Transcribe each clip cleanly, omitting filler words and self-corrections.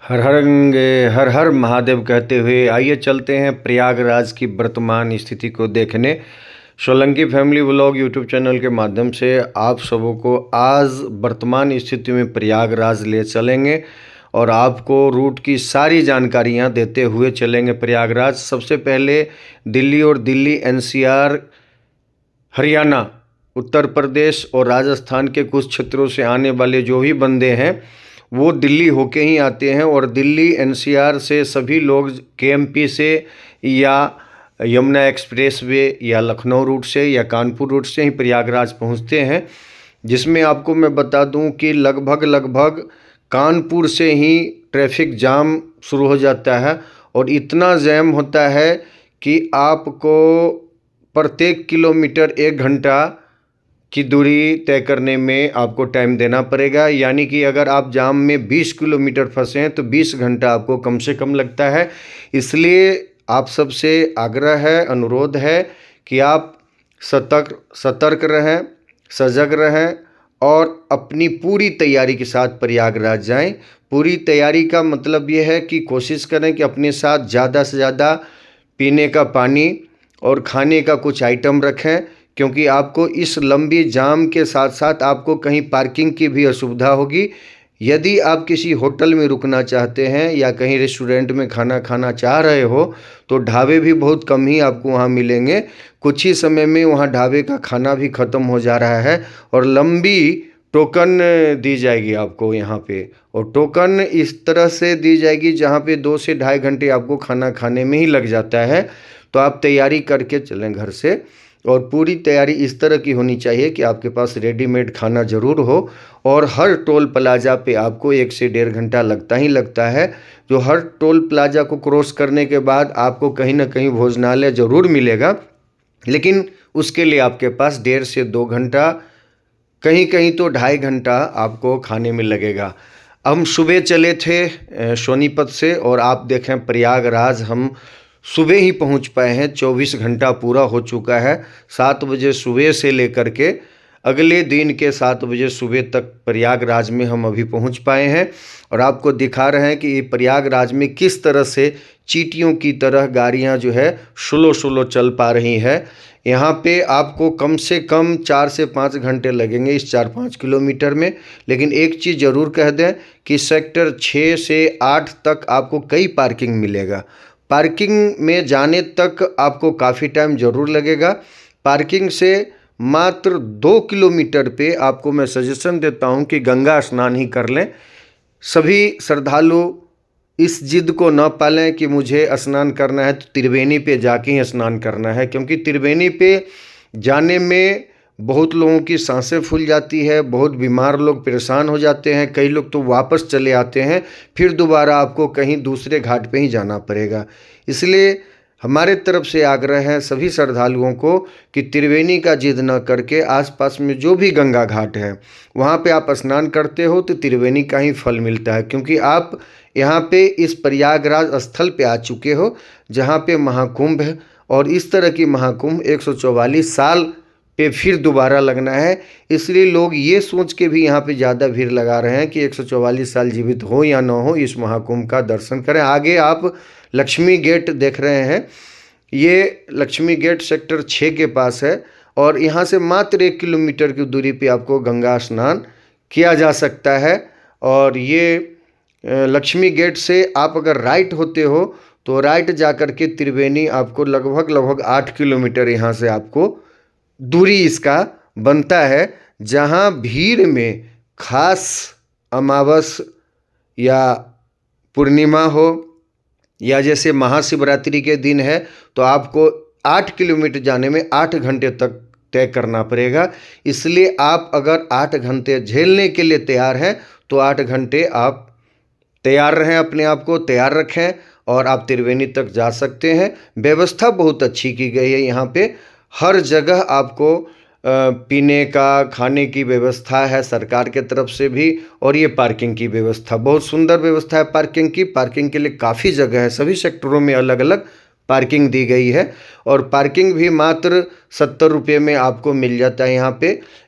हर हर गंगे हर हर महादेव कहते हुए आइए चलते हैं प्रयागराज की वर्तमान स्थिति को देखने। Solanki family vlog YouTube channel के माध्यम से आप सबों को आज वर्तमान स्थिति में प्रयागराज ले चलेंगे और आपको रूट की सारी जानकारियां देते हुए चलेंगे प्रयागराज। सबसे पहले दिल्ली और दिल्ली एनसीआर, हरियाणा, उत्तर प्रदेश और राजस्थान के कुछ क्षेत्रों से आने वाले जो भी बंदे हैं वो दिल्ली होके ही आते हैं और दिल्ली एनसीआर से सभी लोग केएमपी से या यमुना एक्सप्रेस वे या लखनऊ रूट से या कानपुर रूट से ही प्रयागराज पहुंचते हैं। जिसमें आपको मैं बता दूं कि लगभग कानपुर से ही ट्रैफिक जाम शुरू हो जाता है और इतना जैम होता है कि आपको प्रत्येक किलोमीटर 1 घंटा की दूरी तय करने में आपको टाइम देना पड़ेगा। यानी कि अगर आप जाम में 20 किलोमीटर फंसे हैं तो 20 घंटा आपको कम से कम लगता है। इसलिए आप सबसे आग्रह है, अनुरोध है कि आप सतर्क रहें, सजग रहें और अपनी पूरी तैयारी के साथ प्रयागराज जाएं। पूरी तैयारी का मतलब ये है कि कोशिश करें कि अपने साथ ज़्यादा से ज़्यादा पीने का पानी और खाने का कुछ आइटम रखें, क्योंकि आपको इस लंबी जाम के साथ साथ आपको कहीं पार्किंग की भी असुविधा होगी। यदि आप किसी होटल में रुकना चाहते हैं या कहीं रेस्टोरेंट में खाना खाना चाह रहे हो तो ढाबे भी बहुत कम ही आपको वहाँ मिलेंगे। कुछ ही समय में वहाँ ढाबे का खाना भी ख़त्म हो जा रहा है और लंबी टोकन दी जाएगी आपको यहाँ पे। और टोकन इस तरह से दी जाएगी जहाँ पे 2 से ढाई घंटे आपको खाना खाने में ही लग जाता है। तो आप तैयारी करके चलें घर से और पूरी तैयारी इस तरह की होनी चाहिए कि आपके पास रेडीमेड खाना ज़रूर हो। और हर टोल प्लाजा पे आपको 1 से 1.5 घंटा लगता ही लगता है। जो हर टोल प्लाजा को क्रॉस करने के बाद आपको कहीं ना कहीं भोजनालय ज़रूर मिलेगा, लेकिन उसके लिए आपके पास 1.5 से 2 घंटा, कहीं कहीं तो 2.5 घंटा आपको खाने में लगेगा। हम सुबह चले थे सोनीपत से और आप देखें प्रयागराज हम सुबह ही पहुंच पाए हैं। 24 घंटा पूरा हो चुका है। 7 बजे सुबह से लेकर के अगले दिन के 7 बजे सुबह तक प्रयागराज में हम अभी पहुंच पाए हैं और आपको दिखा रहे हैं कि प्रयागराज में किस तरह से चींटियों की तरह गाड़ियां जो है स्लो चल पा रही है। यहाँ पे आपको कम से कम 4 से 5 घंटे लगेंगे इस 4-5 किलोमीटर में। लेकिन एक चीज़ ज़रूर कह दें कि सेक्टर 6 से 8 तक आपको कई पार्किंग मिलेगा। पार्किंग में जाने तक आपको काफ़ी टाइम ज़रूर लगेगा। पार्किंग से मात्र 2 किलोमीटर पे आपको मैं सजेशन देता हूँ कि गंगा स्नान ही कर लें। सभी श्रद्धालु इस जिद को न पालें कि मुझे स्नान करना है तो त्रिवेणी पे जाके ही स्नान करना है, क्योंकि त्रिवेणी पे जाने में बहुत लोगों की सांसें फूल जाती है, बहुत बीमार लोग परेशान हो जाते हैं, कई लोग तो वापस चले आते हैं, फिर दोबारा आपको कहीं दूसरे घाट पे ही जाना पड़ेगा। इसलिए हमारे तरफ से आग्रह है सभी श्रद्धालुओं को कि त्रिवेणी का जिद न करके आसपास में जो भी गंगा घाट है वहाँ पे आप स्नान करते हो तो त्रिवेणी का ही फल मिलता है, क्योंकि आप यहाँ पे इस प्रयागराज स्थल पे आ चुके हो जहाँ पे महाकुंभ है और इस तरह की महाकुंभ 144 साल पे फिर दोबारा लगना है। इसलिए लोग ये सोच के भी यहाँ पे ज़्यादा भीड़ लगा रहे हैं कि 144 साल जीवित हो या ना हो इस महाकुंभ का दर्शन करें। आगे आप लक्ष्मी गेट देख रहे हैं, ये लक्ष्मी गेट सेक्टर 6 के पास है और यहाँ से मात्र 1 किलोमीटर की दूरी पे आपको गंगा स्नान किया जा सकता है। और ये लक्ष्मी गेट से आप अगर राइट होते हो तो राइट जा कर के त्रिवेणी आपको लगभग 8 किलोमीटर यहाँ से आपको दूरी इसका बनता है। जहाँ भीड़ में खास अमावस या पूर्णिमा हो या जैसे महाशिवरात्रि के दिन है तो आपको 8 किलोमीटर जाने में 8 घंटे तक तय करना पड़ेगा। इसलिए आप अगर 8 घंटे झेलने के लिए तैयार हैं तो 8 घंटे आप तैयार रहें, अपने आप को तैयार रखें और आप त्रिवेणी तक जा सकते हैं। व्यवस्था बहुत अच्छी की गई है यहाँ पे, हर जगह आपको पीने का, खाने की व्यवस्था है सरकार के तरफ से भी और ये पार्किंग की व्यवस्था बहुत सुंदर व्यवस्था है। पार्किंग की, पार्किंग के लिए काफ़ी जगह है, सभी सेक्टरों में अलग अलग पार्किंग दी गई है और पार्किंग भी मात्र 70 रुपये में आपको मिल जाता है।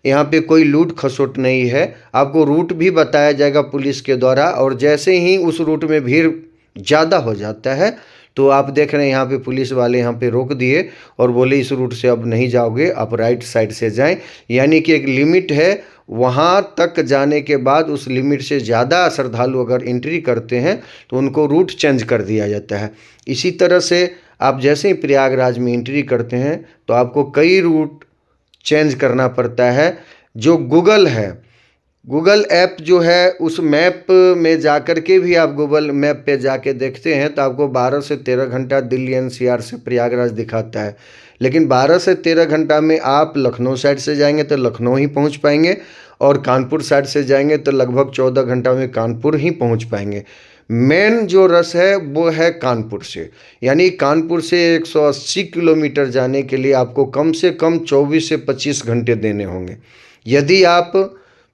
यहाँ पे कोई लूट खसोट नहीं है। आपको रूट भी बताया जाएगा पुलिस के द्वारा, और जैसे ही उस रूट में भीड़ ज़्यादा हो जाता है तो आप देख रहे हैं यहाँ पे पुलिस वाले यहाँ पे रोक दिए और बोले इस रूट से अब नहीं जाओगे, आप राइट साइड से जाएं। यानी कि एक लिमिट है, वहाँ तक जाने के बाद उस लिमिट से ज़्यादा श्रद्धालु अगर एंट्री करते हैं तो उनको रूट चेंज कर दिया जाता है। इसी तरह से आप जैसे ही प्रयागराज में एंट्री करते हैं तो आपको कई रूट चेंज करना पड़ता है। जो गूगल है, गूगल ऐप जो है, उस मैप में जाकर के भी आप गूगल मैप पे जाके देखते हैं तो आपको 12 से 13 घंटा दिल्ली एनसीआर से प्रयागराज दिखाता है। लेकिन 12 से 13 घंटा में आप लखनऊ साइड से जाएंगे तो लखनऊ ही पहुंच पाएंगे, और कानपुर साइड से जाएंगे तो लगभग 14 घंटा में कानपुर ही पहुंच पाएंगे। मेन जो रस है वो है कानपुर से, यानी कानपुर से 180 किलोमीटर जाने के लिए आपको कम से कम 24 से 25 घंटे देने होंगे। यदि आप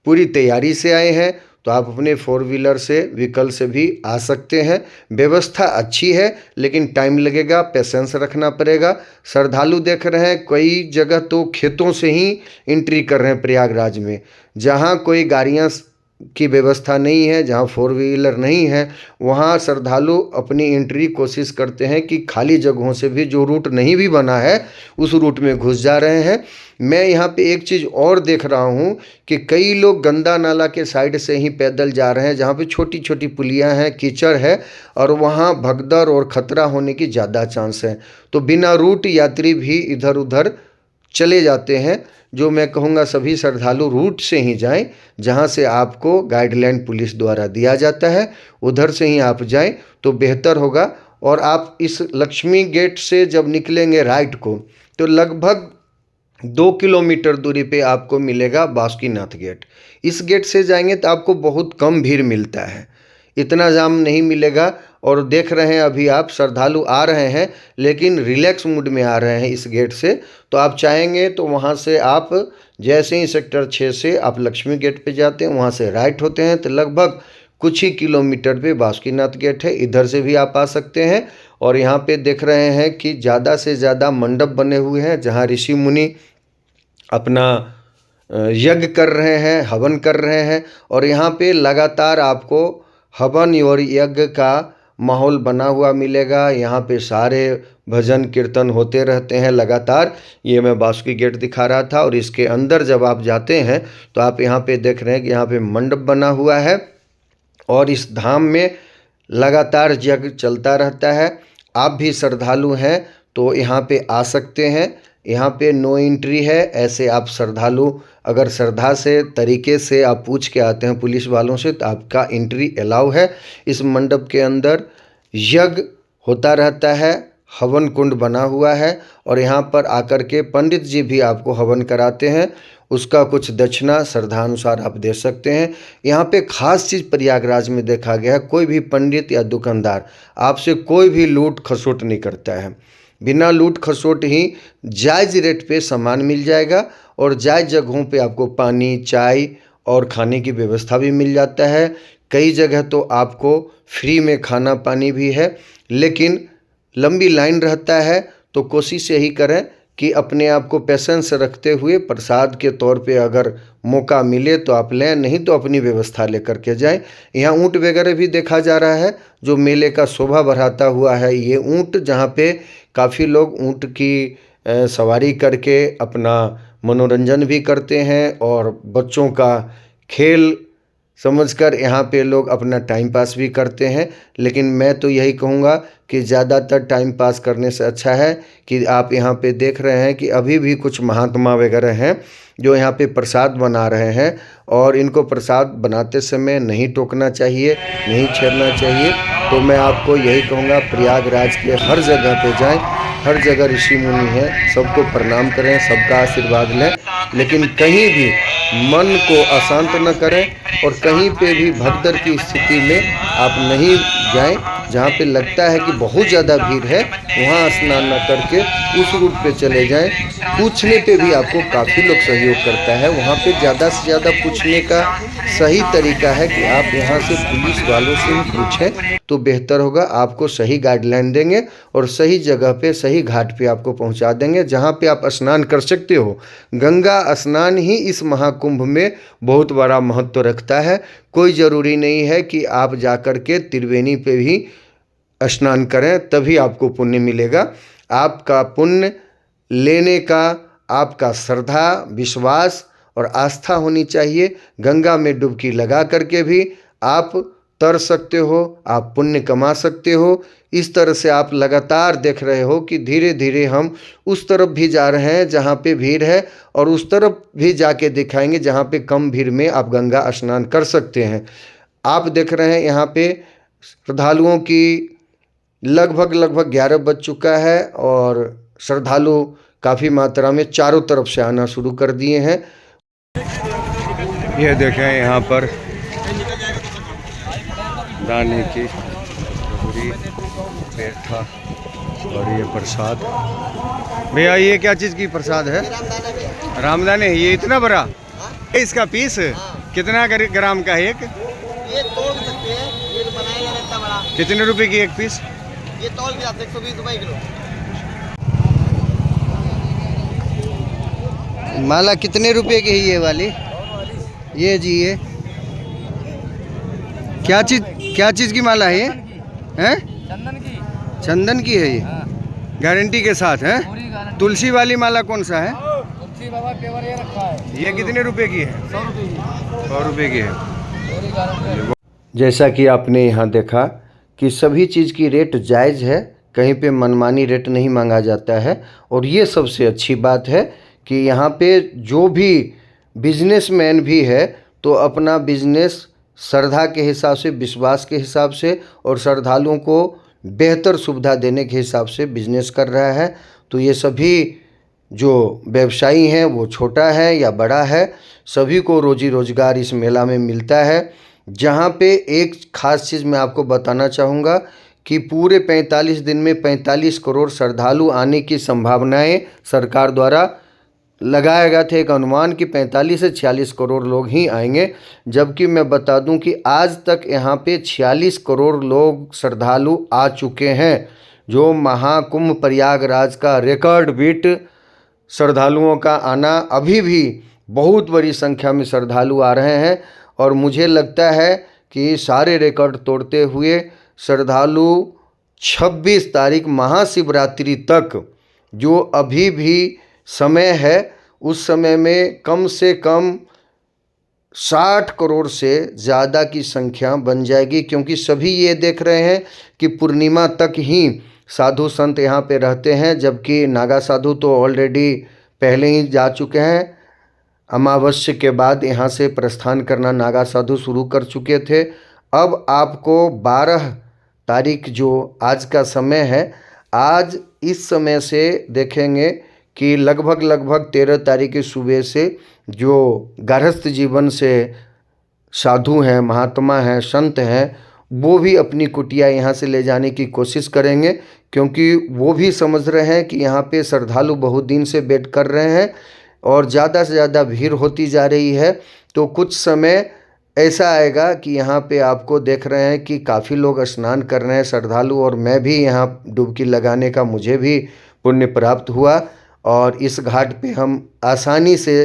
पूरी तैयारी से आए हैं तो आप अपने 4 व्हीलर से, व्हीकल से भी आ सकते हैं। व्यवस्था अच्छी है लेकिन टाइम लगेगा, पेशेंस रखना पड़ेगा। श्रद्धालु देख रहे हैं कई जगह तो खेतों से ही एंट्री कर रहे हैं प्रयागराज में, जहां कोई गाड़ियां की व्यवस्था नहीं है, जहां 4 व्हीलर नहीं है, वहां श्रद्धालु अपनी एंट्री कोशिश करते हैं कि खाली जगहों से भी, जो रूट नहीं भी बना है उस रूट में घुस जा रहे हैं। मैं यहाँ पे एक चीज़ और देख रहा हूँ कि कई लोग गंदा नाला के साइड से ही पैदल जा रहे हैं, जहाँ पे छोटी छोटी पुलियाँ हैं, कीचड़ है और वहाँ भगदड़ और ख़तरा होने की ज़्यादा चांस है। तो बिना रूट यात्री भी इधर उधर चले जाते हैं। जो मैं कहूँगा सभी श्रद्धालु रूट से ही जाएं, जहाँ से आपको गाइडलाइन पुलिस द्वारा दिया जाता है, उधर से ही आप जाएं तो बेहतर होगा। और आप इस लक्ष्मी गेट से जब निकलेंगे राइट को तो लगभग 2 किलोमीटर दूरी पे आपको मिलेगा बासुकीनाथ गेट। इस गेट से जाएंगे तो आपको बहुत कम भीड़ मिलता है, इतना जाम नहीं मिलेगा। और देख रहे हैं अभी आप श्रद्धालु आ रहे हैं लेकिन रिलैक्स मूड में आ रहे हैं इस गेट से। तो आप चाहेंगे तो वहाँ से आप जैसे ही सेक्टर 6 से आप लक्ष्मी गेट पे जाते हैं, वहाँ से राइट होते हैं तो लगभग कुछ ही किलोमीटर पे बासुकीनाथ गेट है, इधर से भी आप आ सकते हैं। और यहाँ पे देख रहे हैं कि ज़्यादा से ज़्यादा मंडप बने हुए हैं जहाँ ऋषि मुनि अपना यज्ञ कर रहे हैं, हवन कर रहे हैं। और यहाँ पे लगातार आपको हवन और यज्ञ का माहौल बना हुआ मिलेगा। यहाँ पे सारे भजन कीर्तन होते रहते हैं लगातार। ये मैं बासुकी गेट दिखा रहा था, और इसके अंदर जब आप जाते हैं तो आप यहाँ पे देख रहे हैं कि यहाँ पे मंडप बना हुआ है और इस धाम में लगातार यज्ञ चलता रहता है। आप भी श्रद्धालु हैं तो यहाँ पे आ सकते हैं। यहाँ पे नो एंट्री है। ऐसे आप श्रद्धालु अगर श्रद्धा से तरीके से आप पूछ के आते हैं पुलिस वालों से तो आपका एंट्री अलाउ है। इस मंडप के अंदर यज्ञ होता रहता है, हवन कुंड बना हुआ है और यहाँ पर आकर के पंडित जी भी आपको हवन कराते हैं। उसका कुछ दक्षिणा श्रद्धानुसार आप दे सकते हैं। यहाँ पे खास चीज़ प्रयागराज में देखा गया है, कोई भी पंडित या दुकानदार आपसे कोई भी लूट खसोट नहीं करता है। बिना लूट खसोट ही जायज़ रेट पे सामान मिल जाएगा और जायज़ जगहों पे आपको पानी, चाय और खाने की व्यवस्था भी मिल जाता है। कई जगह तो आपको फ्री में खाना पानी भी है, लेकिन लंबी लाइन रहता है तो कोशिश यही करें कि अपने आप को पेशेंस रखते हुए प्रसाद के तौर पे अगर मौका मिले तो आप लें, नहीं तो अपनी व्यवस्था लेकर के जाएं। यहाँ ऊँट वगैरह भी देखा जा रहा है जो मेले का शोभा बढ़ाता हुआ है। ये ऊँट जहाँ पे काफ़ी लोग ऊँट की सवारी करके अपना मनोरंजन भी करते हैं और बच्चों का खेल समझकर यहाँ पे लोग अपना टाइम पास भी करते हैं। लेकिन मैं तो यही कहूँगा कि ज़्यादातर टाइम पास करने से अच्छा है कि आप यहाँ पे देख रहे हैं कि अभी भी कुछ महात्मा वगैरह हैं जो यहाँ पे प्रसाद बना रहे हैं, और इनको प्रसाद बनाते समय नहीं टोकना चाहिए, नहीं छेड़ना चाहिए। तो मैं आपको यही कहूँगा प्रयागराज के हर जगह पे जाएं, हर जगह ऋषि मुनि हैं, सबको प्रणाम करें, सबका आशीर्वाद लें, लेकिन कहीं भी मन को अशांत न करें और कहीं पे भी भगदड़ की स्थिति में आप नहीं जाएं। जहाँ पे लगता है कि बहुत ज़्यादा भीड़ है वहाँ स्नान न करके उस रूट पे चले जाएं। पूछने पे भी आपको काफ़ी लोग सहयोग करता है। वहाँ पे ज़्यादा से ज़्यादा पूछने का सही तरीका है कि आप यहाँ से पुलिस वालों से ही पूछें तो बेहतर होगा। आपको सही गाइडलाइन देंगे और सही जगह पे सही घाट पे आपको पहुँचा देंगे जहाँ पे आप स्नान कर सकते हो। गंगा स्नान ही इस महाकुंभ में बहुत बड़ा महत्व रखता है। कोई ज़रूरी नहीं है कि आप जाकर के त्रिवेणी पे भी स्नान करें तभी आपको पुण्य मिलेगा। आपका पुण्य लेने का आपका श्रद्धा, विश्वास और आस्था होनी चाहिए। गंगा में डुबकी लगा करके भी आप तर सकते हो, आप पुण्य कमा सकते हो। इस तरह से आप लगातार देख रहे हो कि धीरे धीरे हम उस तरफ भी जा रहे हैं जहाँ पे भीड़ है और उस तरफ भी जाके दिखाएंगे जहाँ पे कम भीड़ में आप गंगा स्नान कर सकते हैं। आप देख रहे हैं यहाँ पे श्रद्धालुओं की लगभग 11 बज चुका है और श्रद्धालु काफ़ी मात्रा में चारों तरफ से आना शुरू कर दिए हैं। यह देखें यहाँ पर दाने की पूरी पेठा और ये प्रसाद। भैया ये क्या चीज़ की प्रसाद है? रामदाने। ये इतना बड़ा इसका पीस कितना ग्राम का है एक? ये तोल सकते हैं, ये तो बनाया जाता है बड़ा। कितने रुपए की एक पीस? ये तौल के आते 120 रुपए किलो। माला कितने रुपए की है ये वाली? ये जी ये क्या चीज़ की माला है ये? हैं? चंदन की। चंदन की है ये? गारंटी के साथ है? तुलसी वाली माला कौन सा है? तुलसी बाबा पेवर ये रखा है। ये कितने रुपए की है? 100 रुपए की। 100 रुपए की है। जैसा कि आपने यहाँ देखा कि सभी चीज़ की रेट जायज़ है, कहीं पे मनमानी रेट नहीं मांगा जाता है। और ये सबसे अच्छी बात है कि यहाँ पे जो भी बिजनेसमैन भी है तो अपना बिजनेस श्रद्धा के हिसाब से, विश्वास के हिसाब से और श्रद्धालुओं को बेहतर सुविधा देने के हिसाब से बिजनेस कर रहा है। तो ये सभी जो व्यवसायी हैं वो छोटा है या बड़ा है, सभी को रोजी रोजगार इस मेला में मिलता है। जहाँ पे एक ख़ास चीज़ मैं आपको बताना चाहूँगा कि पूरे 45 दिन में 45 करोड़ श्रद्धालु आने की संभावनाएं सरकार द्वारा लगाया गया था। एक अनुमान कि 45 से 46 करोड़ लोग ही आएंगे, जबकि मैं बता दूं कि आज तक यहाँ पे 46 करोड़ लोग श्रद्धालु आ चुके हैं, जो महाकुंभ प्रयागराज का रिकॉर्ड बीट श्रद्धालुओं का आना। अभी भी बहुत बड़ी संख्या में श्रद्धालु आ रहे हैं और मुझे लगता है कि सारे रिकॉर्ड तोड़ते हुए श्रद्धालु 26 तारीख महाशिवरात्रि तक जो अभी भी समय है, उस समय में कम से कम 60 करोड़ से ज़्यादा की संख्या बन जाएगी। क्योंकि सभी ये देख रहे हैं कि पूर्णिमा तक ही साधु संत यहाँ पे रहते हैं, जबकि नागा साधु तो ऑलरेडी पहले ही जा चुके हैं। अमावस्या के बाद यहाँ से प्रस्थान करना नागा साधु शुरू कर चुके थे। अब आपको 12 तारीख जो आज का समय है, आज इस समय से देखेंगे कि लगभग 13 तारीख की सुबह से जो गारहस्थ जीवन से साधु हैं, महात्मा हैं, संत हैं, वो भी अपनी कुटिया यहाँ से ले जाने की कोशिश करेंगे। क्योंकि वो भी समझ रहे हैं कि यहाँ पे श्रद्धालु बहुत दिन से वेट कर रहे हैं और ज़्यादा से ज़्यादा भीड़ होती जा रही है। तो कुछ समय ऐसा आएगा कि यहाँ पे आपको देख रहे हैं कि काफ़ी लोग स्नान कर रहे हैं श्रद्धालु, और मैं भी यहाँ डुबकी लगाने का मुझे भी पुण्य प्राप्त हुआ और इस घाट पे हम आसानी से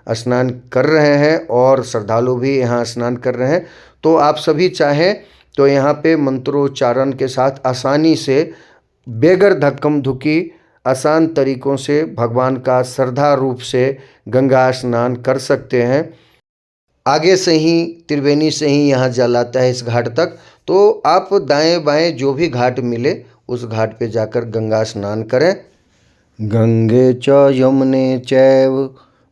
स्नान कर रहे हैं और श्रद्धालु भी यहाँ स्नान कर रहे हैं। तो आप सभी चाहें तो यहाँ पे मंत्रोच्चारण के साथ आसानी से बेगर धक्कम धुकी आसान तरीक़ों से भगवान का श्रद्धा रूप से गंगा स्नान कर सकते हैं। आगे से ही त्रिवेणी से ही यहाँ जल आता है इस घाट तक। तो आप दाएं बाएं जो भी घाट मिले उस घाट पे जाकर गंगा स्नान करें। गंगे च यमुने चैव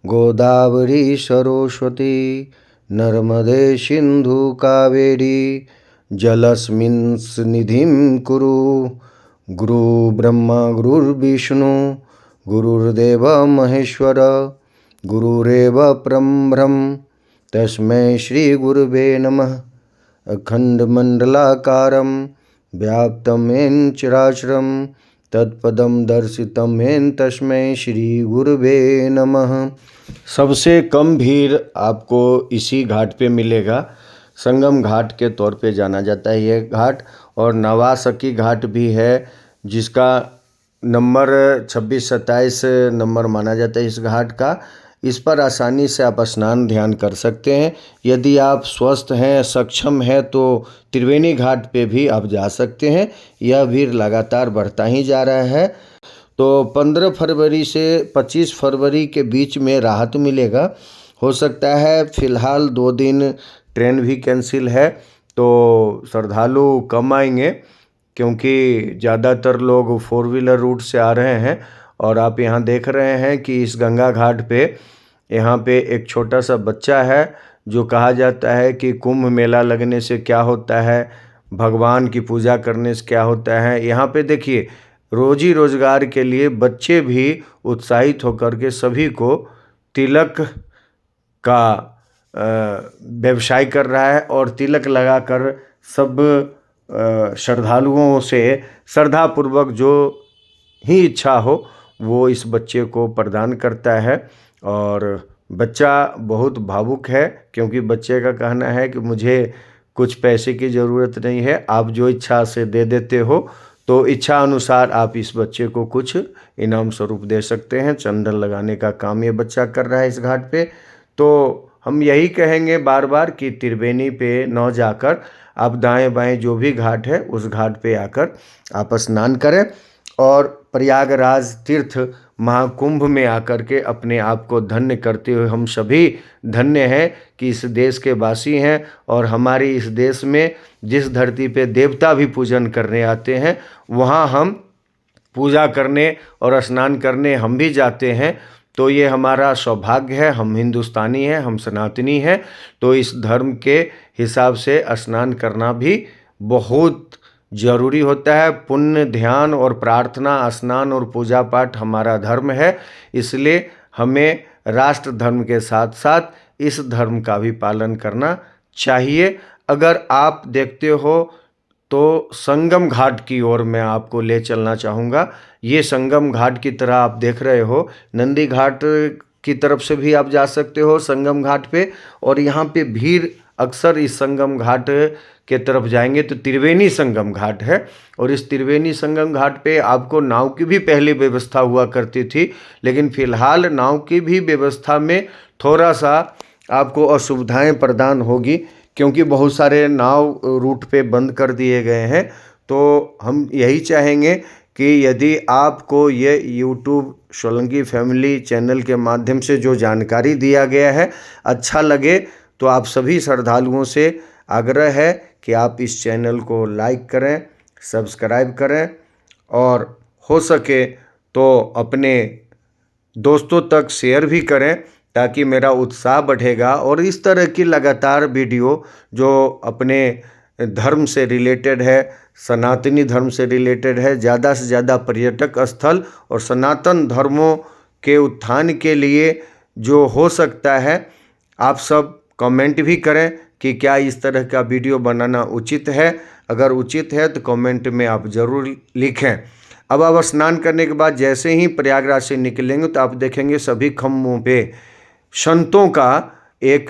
गोदावरी सरस्वती नर्मदे सिंधु कावेरी जलस्मिन् निधिं कुरु। गुरु ब्रह्मा गुरुर्विष्णु गुरुर्देव महेश्वर गुरुरेव परब्रह्म तस्मै श्री गुरुवे नमः। अखंडमंडलाकारं व्याप्तं येन चराचरं तत्पदं दर्शितं येन तस्मै श्री गुरुवे नमः। सबसे कम भीड़ आपको इसी घाट पे मिलेगा। संगम घाट के तौर पे जाना जाता है ये घाट, और नवासकी घाट भी है जिसका नंबर 26-27 नंबर माना जाता है इस घाट का। इस पर आसानी से आप स्नान ध्यान कर सकते हैं। यदि आप स्वस्थ हैं, सक्षम हैं, तो त्रिवेणी घाट पे भी आप जा सकते हैं। यह भीड़ लगातार बढ़ता ही जा रहा है। तो 15 फरवरी से 25 फरवरी के बीच में राहत मिलेगा। हो सकता है फ़िलहाल 2 दिन ट्रेन भी कैंसिल है, तो श्रद्धालु कम आएंगे क्योंकि ज़्यादातर लोग 4 व्हीलर रूट से आ रहे हैं। और आप यहाँ देख रहे हैं कि इस गंगा घाट पे यहाँ पे एक छोटा सा बच्चा है जो कहा जाता है कि कुंभ मेला लगने से क्या होता है, भगवान की पूजा करने से क्या होता है। यहाँ पे देखिए रोजी रोजगार के लिए बच्चे भी उत्साहित होकर के सभी को तिलक का व्यवसाय कर रहा है, और तिलक लगाकर सब श्रद्धालुओं से श्रद्धापूर्वक जो ही इच्छा हो वो इस बच्चे को प्रदान करता है। और बच्चा बहुत भावुक है क्योंकि बच्चे का कहना है कि मुझे कुछ पैसे की ज़रूरत नहीं है, आप जो इच्छा से दे देते हो, तो इच्छा अनुसार आप इस बच्चे को कुछ इनाम स्वरूप दे सकते हैं। चंदन लगाने का काम ये बच्चा कर रहा है इस घाट पे। तो हम यही कहेंगे बार बार कि त्रिवेणी पे न जाकर आप दाएं बाएं जो भी घाट है उस घाट पे आकर आप स्नान करें, और प्रयागराज तीर्थ महाकुंभ में आकर के अपने आप को धन्य करते हुए हम सभी धन्य हैं कि इस देश के वासी हैं। और हमारी इस देश में जिस धरती पे देवता भी पूजन करने आते हैं वहाँ हम पूजा करने और स्नान करने हम भी जाते हैं। तो ये हमारा सौभाग्य है, हम हिंदुस्तानी हैं, हम सनातनी हैं, तो इस धर्म के हिसाब से स्नान करना भी बहुत जरूरी होता है। पुण्य, ध्यान और प्रार्थना, स्नान और पूजा पाठ हमारा धर्म है, इसलिए हमें राष्ट्र धर्म के साथ साथ इस धर्म का भी पालन करना चाहिए। अगर आप देखते हो तो संगम घाट की ओर मैं आपको ले चलना चाहूँगा। ये संगम घाट की तरह आप देख रहे हो, नंदी घाट की तरफ से भी आप जा सकते हो संगम घाट पे, और यहाँ पे भीड़ अक्सर इस संगम घाट के तरफ जाएंगे तो त्रिवेणी संगम घाट है। और इस त्रिवेणी संगम घाट पे आपको नाव की भी पहले व्यवस्था हुआ करती थी, लेकिन फ़िलहाल नाव की भी व्यवस्था में थोड़ा सा आपको असुविधाएं प्रदान होगी क्योंकि बहुत सारे नाव रूट पे बंद कर दिए गए हैं। तो हम यही चाहेंगे कि यदि आपको ये यूट्यूब सोलंकी फैमिली चैनल के माध्यम से जो जानकारी दिया गया है अच्छा लगे, तो आप सभी श्रद्धालुओं से आग्रह है कि आप इस चैनल को लाइक करें, सब्सक्राइब करें, और हो सके तो अपने दोस्तों तक शेयर भी करें ताकि मेरा उत्साह बढ़ेगा। और इस तरह की लगातार वीडियो जो अपने धर्म से रिलेटेड है, सनातनी धर्म से रिलेटेड है, ज़्यादा से ज़्यादा पर्यटक स्थल और सनातन धर्मों के उत्थान के लिए जो हो सकता है, आप सब कमेंट भी करें कि क्या इस तरह का वीडियो बनाना उचित है। अगर उचित है तो कमेंट में आप ज़रूर लिखें। अब आप स्नान करने के बाद जैसे ही प्रयागराज से निकलेंगे तो आप देखेंगे सभी खम्भों पे संतों का एक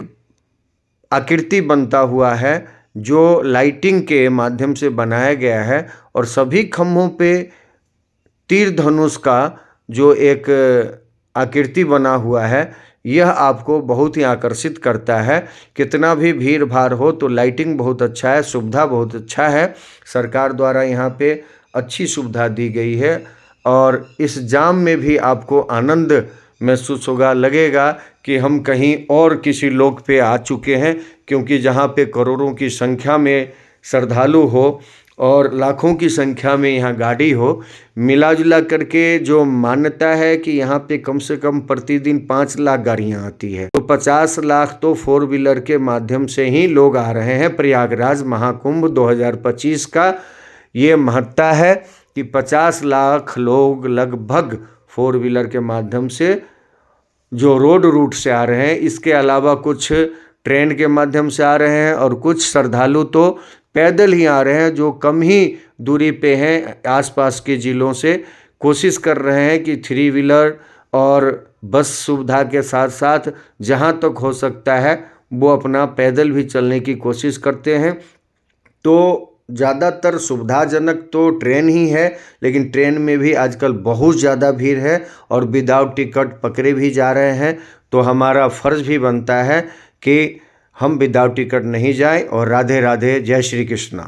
आकृति बनता हुआ है जो लाइटिंग के माध्यम से बनाया गया है, और सभी खम्भों पे तीर धनुष का जो एक आकृति बना हुआ है, यह आपको बहुत ही आकर्षित करता है। कितना भी भीड़ भाड़ हो तो लाइटिंग बहुत अच्छा है, सुविधा बहुत अच्छा है, सरकार द्वारा यहाँ पे अच्छी सुविधा दी गई है। और इस जाम में भी आपको आनंद महसूस होगा, लगेगा कि हम कहीं और किसी लोक पे आ चुके हैं, क्योंकि जहाँ पे करोड़ों की संख्या में श्रद्धालु हो और लाखों की संख्या में यहाँ गाड़ी हो, मिला जुला करके जो मान्यता है कि यहाँ पे कम से कम प्रतिदिन 5 लाख गाड़ियाँ आती है, तो 50 लाख तो 4 व्हीलर के माध्यम से ही लोग आ रहे हैं। प्रयागराज महाकुंभ 2025 का ये महत्ता है कि 50 लाख लोग लगभग 4 व्हीलर के माध्यम से जो रोड रूट से आ रहे हैं, इसके अलावा कुछ ट्रेन के माध्यम से आ रहे हैं और कुछ श्रद्धालु तो पैदल ही आ रहे हैं, जो कम ही दूरी पे हैं आसपास के ज़िलों से, कोशिश कर रहे हैं कि 3 व्हीलर और बस सुविधा के साथ साथ जहां तक हो सकता है वो अपना पैदल भी चलने की कोशिश करते हैं। तो ज़्यादातर सुविधाजनक तो ट्रेन ही है, लेकिन ट्रेन में भी आजकल बहुत ज़्यादा भीड़ है और विदाउट टिकट पकड़े भी जा रहे हैं। तो हमारा फ़र्ज़ भी बनता है कि हम विदाउट टिकट नहीं जाएं। और राधे राधे, जय श्री कृष्णा।